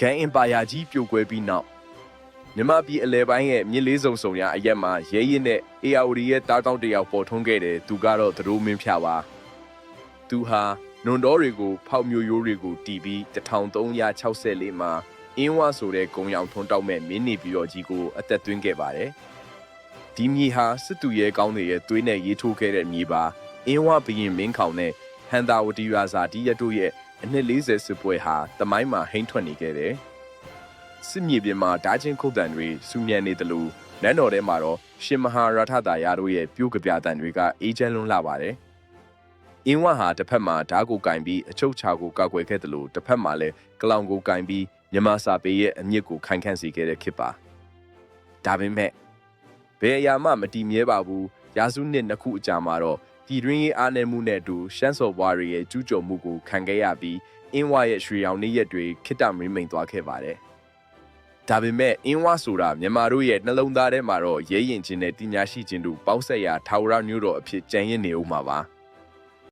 ကန်အင်ပါယာကြီးပြိုကွဲပြီးနောက်မြန်မာပြည်အလဲပိုင်းရဲ့မြစ်လေးစုံစုံရအရက်မှာရဲရင်နဲ့ AOD ရဲ့တားတောင်းတယောက်ပေါ်ထွန်းခဲ့တယ်သူကတော့သတို့မင်းဖြပါသူဟာနွန်တော်တွေကိုဖောက်မျိုးရိုးတွေကိုတီးပြီး1364မှာအင်းဝဆိုတဲ့ဂုံရောင်ထွန်းတောက်မဲ့မင်းနေပြီးတော့ကြီးကိုအသက်သွင်းခဲ့ပါတယ်ဒီမြေဟာစစ်သူရဲကောင်းတွေရဲ့သွေးနဲ့ရေးထိုးခဲ့တဲ့မြေပါအင်းဝဘရင်မင်းခေါင်နဲ့ဟန်တာဝတီရာဇာတိရတို့ရဲ့အနှစ်40စစ်ပွဲဟာတမိုင်းမှာဟိမ့်ထွက်နေခဲ့တယ်စစ်မြေပြင်မှာဓာချင်းခုတ်တန်တွေစူညံနေတယ်လို့နန်းတော်ထဲမှာတော့ရှင်မဟာရထတာယာတို့ရဲ့ပြိုးကပြတန်တွေကအေးချမ်းလွန်းလာပါတယ်အင်းဝဟာတစ်ဖက်မှာဓာတ်ကိုကင်ပြီးအချုပ်ချာကိုကောက်ွယ်ခဲ့တယ်လို့တစ်ဖက်မှာလည်းကလောင်ကိုကင်ပြီးမြန်မာစာပေရဲ့အမြင့်ကိုခိုင်ခန့်စေခဲ့တဲ့ခေတ်ပါဒါပေမဲ့ဘယ်အရာမှမတည်မြဲပါဘူးရာစုနှစ်နှစ်ခုအကြာမှာတော့ပြည်တွင်းရေးအားနည်းမှုနဲ့အတူရှမ်းစော်ဘွားတွေရဲ့ကျူးကျော်မှုကိုခံခဲ့ရပြီးအင်းဝရဲ့ရွှေရောင်နေ့ရက်တွေခိတ္တမင်းမိန်သွားခဲ့ပါတယ်ဒါပေမဲ့အင်းဝဆိုတာမြန်မာတို့ရဲ့နှလုံးသားထဲမှာတော့ရဲရင်ချင်းနဲ့တင်ညာရှိခြင်းတို့ပေါက်ဆက်ရာထာဝရမျိုးတော်အဖြစ်ကြံ့ရင့်နေဦးမှာပါ